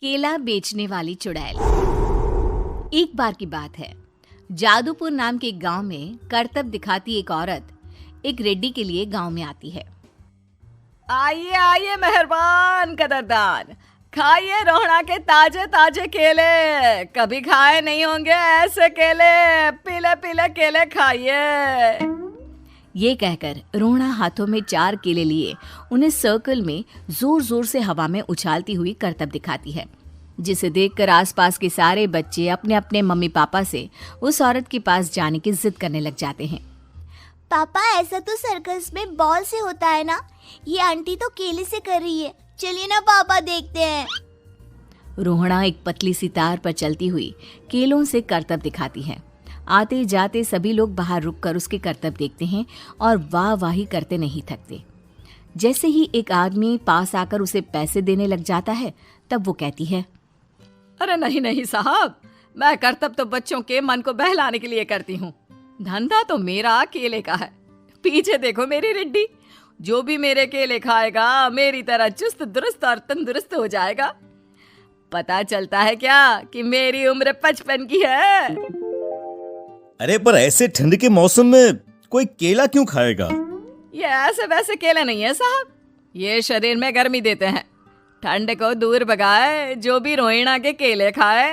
केला बेचने वाली चुड़ैल। एक बार की बात है, जादूपुर नाम के एक गांव में करतब दिखाती एक औरत एक रेड्डी के लिए गांव में आती है। आइए आइए मेहरबान कदरदान, खाइए रोहड़ा के ताजे ताजे केले। कभी खाए नहीं होंगे ऐसे केले, पीले पीले केले खाइए। ये कहकर रोहड़ा हाथों में 4 केले लिए उन्हें सर्कल में जोर जोर से हवा में उछालती हुई करतब दिखाती है, जिसे देखकर आसपास के सारे बच्चे अपने अपने मम्मी पापा से उस औरत के पास जाने की जिद करने लग जाते हैं। पापा, ऐसा तो सर्कस में बॉल से होता है ना, ये आंटी तो केले से कर रही है। चलिए ना पापा, देखते हैं। रोहड़ा एक पतली सी तार पर चलती हुई केलों से करतब दिखाती है। आते जाते सभी लोग बाहर रुककर उसके करतब देखते हैं और वाह वाही करते नहीं थकते। जैसे ही एक आदमी पास आकर उसे पैसे देने लग जाता है, तब वो कहती है, अरे नहीं नहीं साहब, मैं करतब तो बच्चों के मन को बहलाने के लिए करती हूँ। धंधा तो मेरा केले का है। पीछे देखो मेरी रिड्डी, जो भी मेरे केले खाएगा मेरी तरह चुस्त दुरुस्त और तंदुरुस्त हो जाएगा। पता चलता है क्या कि मेरी उम्र 55 की है। अरे पर ऐसे ठंड के मौसम में कोई केला क्यों खाएगा? ये ऐसे वैसे केले नहीं है साहब, ये शरीर में गर्मी देते हैं। ठंड को दूर भगाए जो भी रोहिणा के केले खाए।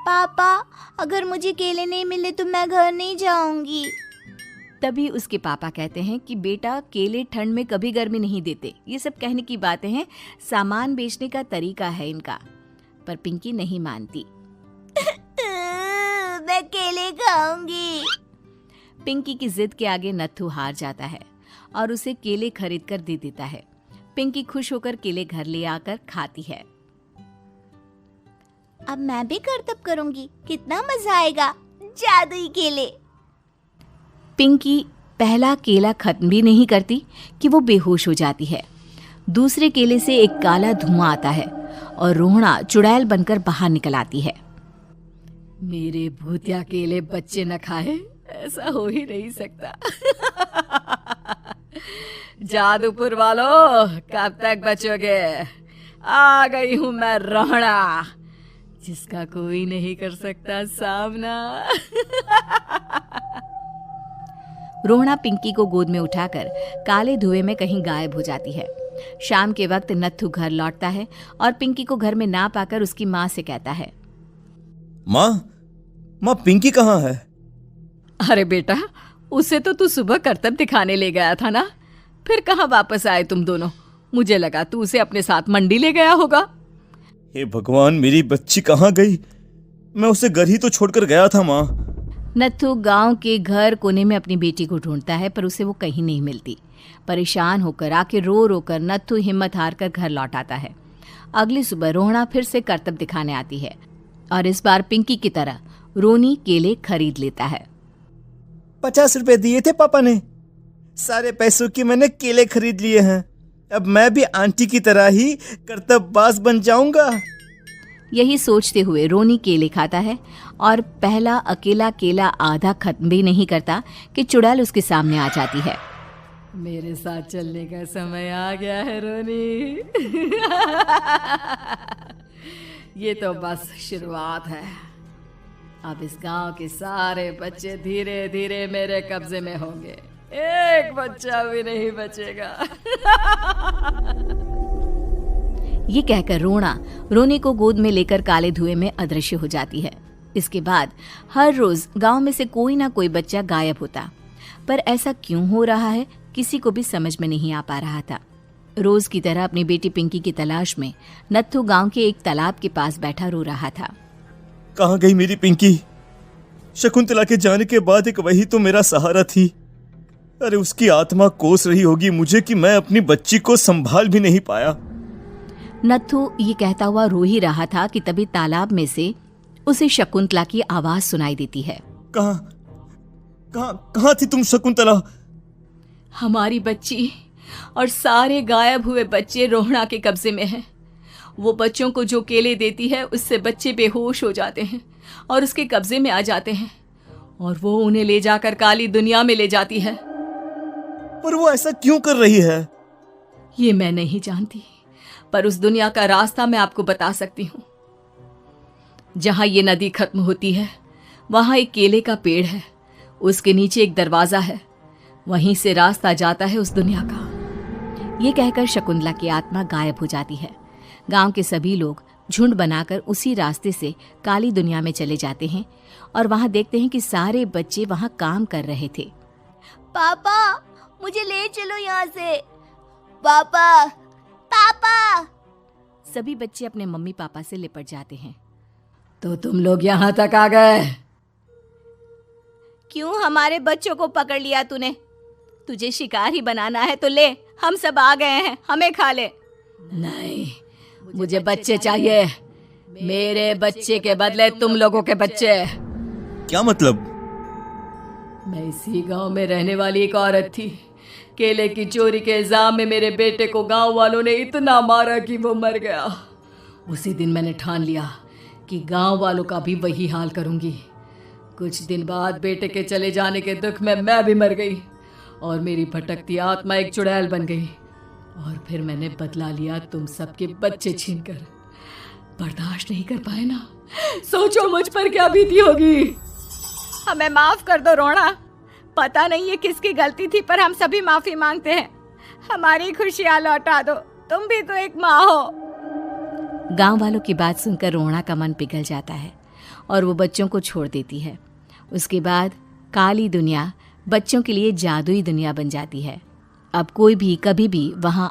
पापा, अगर मुझे केले नहीं मिले तो मैं घर नहीं जाऊंगी। तभी उसके पापा कहते हैं कि बेटा, केले ठंड में कभी गर्मी नहीं देते। ये सब कहने की बातें हैं, सामान बेचने का तरीका है इनका। पर पिंकी नहीं मानती। मैं केले खाऊंगी। पिंकी की जिद के आगे नत्थू हार जाता है और उसे केले खरीद कर दे देता है। पिंकी खुश होकर केले घर ले आकर खाती है। अब मैं भी करतब करूंगी, कितना मजा आएगा। जादुई केले। पिंकी पहला केला खत्म भी नहीं करती कि वो बेहोश हो जाती है। दूसरे केले से एक काला धुआं आता है और रोहड़ा चुड़ैल बनकर बाहर निकल आती है। मेरे भूतिया केले बच्चे न खाए, ऐसा हो ही नहीं सकता। जादूपुर वालों, कब तक बचोगे? आ गई हूं मैं रोहड़ा, जिसका कोई नहीं कर सकता सामना। रोहड़ा पिंकी को गोद में उठाकर काले धुएं में कहीं गायब हो जाती है। शाम के वक्त नत्थू घर लौटता है और पिंकी को घर में ना पाकर उसकी माँ से कहता है, माँ पिंकी कहाँ है? अरे बेटा, उसे तो तू सुबह करतब दिखाने ले गया था ना, फिर कहाँ वापस आए तुम दोनों? मुझे लगा तू उसे अपने साथ मंडी ले गया होगा। हे भगवान, मेरी बच्ची कहाँ गई? मैं उसे घर ही तो छोड़कर गया था माँ। नत्थू गांव के घर कोने में अपनी बेटी को ढूंढता है, पर उसे वो कहीं नहीं मिलती। परेशान होकर आके रो रो कर नत्थू हिम्मत हार कर घर लौट आता है। अगली सुबह रोहड़ा फिर से करतब दिखाने आती है और इस बार पिंकी की तरह रोनी केले खरीद लेता है। 50 रुपए दिए थे पापा ने, सारे पैसों की मैंने केले खरीद लिए हैं। अब मैं भी आंटी की तरह ही करतबबाज बन जाऊंगा। यही सोचते हुए रोनी केले खाता है और पहला अकेला केला आधा खत्म भी नहीं करता कि चुड़ैल उसके सामने आ जाती है। मेरे साथ चलने का समय आ गया है रोनी। ये तो बस शुरुआत है। अब इस गांव के सारे बच्चे धीरे धीरे मेरे कब्जे में होंगे, एक बच्चा भी नहीं बचेगा। ये कहकर रोनी को गोद में लेकर काले धुएं में अदृश्य हो जाती है। इसके बाद हर रोज गांव में से कोई ना कोई बच्चा गायब होता, पर ऐसा क्यों हो रहा है किसी को भी समझ में नहीं आ पा रहा था। रोज की तरह अपनी बेटी पिंकी की तलाश में नत्थू गांव के एक तालाब के पास बैठा रो रहा था। कहाँ गई मेरी पिंकी? शकुंतला के जाने के बाद एक वही तो मेरा सहारा थी। अरे उसकी आत्मा कोस रही होगी मुझे कि मैं अपनी बच्ची को संभाल भी नहीं पाया। नत्थू ये कहता हुआ रो ही रहा था कि तभी तालाब में से उसे शकुंतला की आवाज सुनाई देती है। कहाँ थी तुम शकुंतला? हमारी बच्ची और सारे गायब हुए बच्चे रोहड़ा के कब्जे में हैं। वो बच्चों को जो केले देती है उससे बच्चे बेहोश हो जाते हैं और उसके कब्जे में आ जाते हैं और वो उन्हें ले जाकर काली दुनिया में ले जाती है। पर वो ऐसा क्यों कर रही है? ये मैं नहीं जानती, पर उस दुनिया का रास्ता मैं आपको बता सकती हूँ। जहां ये नदी खत्म होती है वहां एक केले का पेड़ है, उसके नीचे एक दरवाजा है, वहीं से रास्ता जाता है उस दुनिया का। ये कहकर शकुंतला की आत्मा गायब हो जाती है। गांव के सभी लोग झुंड बनाकर उसी रास्ते से काली दुनिया में चले जाते हैं और वहां देखते हैं कि सारे बच्चे वहां काम कर रहे थे। पापा मुझे ले चलो यहाँ से। पापा पापा। सभी बच्चे अपने मम्मी पापा से लिपट जाते हैं। तो तुम लोग यहाँ तक आ गए? क्यों हमारे बच्चों को पकड़ लिया तूने? तुझे शिकार ही बनाना है तो ले, हम सब आ गए हैं, हमें खा ले। नहीं, मुझे बच्चे चाहिए। मेरे बच्चे के बदले तुम लोगों के बच्चे। क्या मतलब? मैं इसी गांव में रहने वाली एक औरत थी। केले की चोरी के इल्जाम में मेरे बेटे को गांव वालों ने इतना मारा कि वो मर गया। उसी दिन मैंने ठान लिया कि गांव वालों का भी वही हाल करूंगी। कुछ दिन बाद बेटे के चले जाने के दुख में मैं भी मर गई और मेरी भटकती आत्मा एक चुड़ैल बन गई। और फिर मैंने बदला लिया तुम सबके बच्चे छीनकर। बर्दाश्त नहीं कर पाए ना? सोचो मुझ पर क्या बीती होगी। हमें माफ कर दो रोना। पता नहीं ये किसकी गलती थी, पर हम सभी माफी मांगते हैं। हमारी खुशियां लौटा दो, तुम भी तो एक माँ हो। गांव वालों की बात सुनकर रोना का मन पिघल जाता है और वो बच्चों को छोड़ देती है। उसके बाद काली दुनिया बच्चों के लिए जादुई दुनिया बन जाती है। अब कोई भी कभी भी वहां